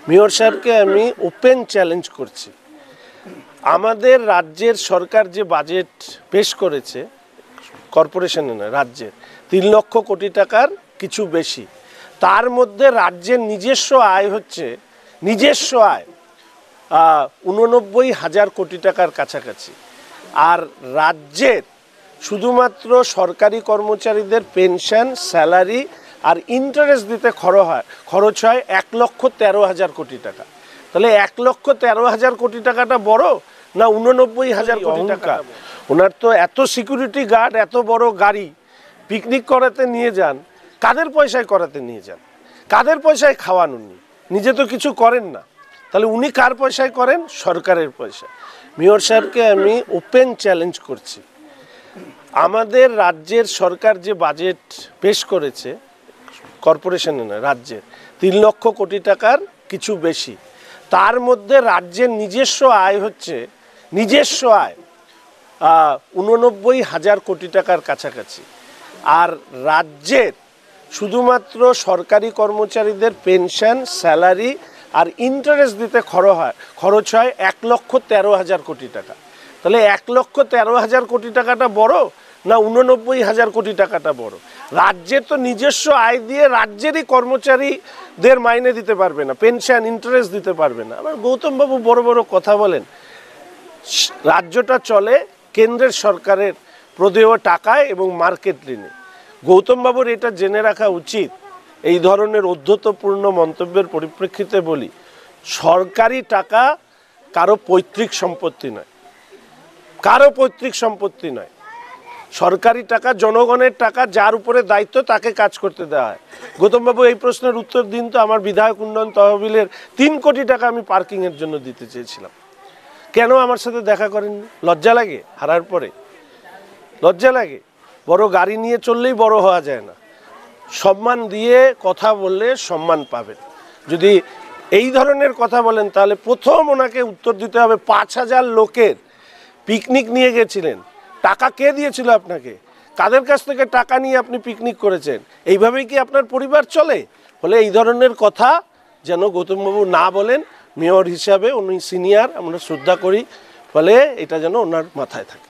Mayor সাহেবকে আমি open challenge করছি। আমাদের রাজ্যের সরকার যে বাজেট পেশ করেছে, কর্পোরেশনে না রাজ্যের 3 লক্ষ কোটি টাকার কিছু বেশি, তার মধ্যে রাজ্যের নিজস্ব আয় হচ্ছে 89,000 কোটি টাকার কাছাকাছি। আর রাজ্যের শুধুমাত্র সরকারি কর্মচারীদের পেনশন, স্যালারি আর ইন্টারেস্ট দিতে খরচ হয় 1,13,000 কোটি টাকা। তাহলে 1,13,000 কোটি টাকাটা বড় না 89,000 কোটি টাকা? ওনার তো এত সিকিউরিটি গার্ড, এত বড় গাড়ি, পিকনিক করাতে নিয়ে যান, কাদের পয়সায় করাতে নিয়ে যান? কাদের পয়সায় খাওয়ান? উনি নিজে তো কিছু করেন না, তাহলে উনি কার পয়সায় করেন? সরকারের পয়সা। মেয়র সাহেবকে আমি ওপেন চ্যালেঞ্জ করছি। আমাদের রাজ্যের সরকার যে বাজেট পেশ করেছে, কর্পোরেশনে না রাজ্যের 3 লক্ষ কোটি টাকার কিছু বেশি, তার মধ্যে রাজ্যের নিজস্ব আয় হচ্ছে 89,000 কোটি টাকার কাছাকাছি। আর রাজ্যের শুধুমাত্র সরকারি কর্মচারীদের পেনশন, স্যালারি আর ইন্টারেস্ট দিতে খরচ হয় 1,13,000 কোটি টাকা। তাহলে 1,13,000 কোটি টাকাটা বড় না 89,000 কোটি টাকাটা বড়? রাজ্যের তো নিজস্ব আয় দিয়ে রাজ্যেরই কর্মচারীদের মাইনে দিতে পারবে না, পেনশন, ইন্টারেস্ট দিতে পারবে না। আবার গৌতমবাবু বড় বড় কথা বলেন। রাজ্যটা চলে কেন্দ্রের সরকারের প্রদেয় টাকায় এবং মার্কেট ঋণে। গৌতমবাবুর এটা জেনে রাখা উচিত। এই ধরনের অধ্যত্বপূর্ণ মন্তব্যের পরিপ্রেক্ষিতে বলি, সরকারি টাকা কারো পৈতৃক সম্পত্তি নয়, কারো পৈতৃক সম্পত্তি নয়। সরকারি টাকা জনগণের টাকা, যার উপরে দায়িত্ব তাকে কাজ করতে দেওয়া হয়। গৌতমবাবু এই প্রশ্নের উত্তর দিন তো। আমার বিধায়ক উন্নয়ন তহবিলের 3 কোটি টাকা আমি পার্কিংয়ের জন্য দিতে চেয়েছিলাম, কেন আমার সাথে দেখা করেননি? লজ্জা লাগে? হারার পরে লজ্জা লাগে? বড় গাড়ি নিয়ে চললেই বড় হওয়া যায় না। সম্মান দিয়ে কথা বললে সম্মান পাবেন। যদি এই ধরনের কথা বলেন তাহলে প্রথম ওনাকে উত্তর দিতে হবে, 5,000 লোকের পিকনিক নিয়ে গেছিলেন, টাকা কে দিয়েছিল আপনাকে? কাদের কাছ থেকে টাকা নিয়ে আপনি পিকনিক করেছেন? এইভাবেই কি আপনার পরিবার চলে? ফলে এই ধরনের কথা যেন গৌতমবাবু না বলেন। মেয়র হিসাবে উনি সিনিয়র, আমরা শ্রদ্ধা করি, ফলে এটা যেন ওনার মাথায় থাকে।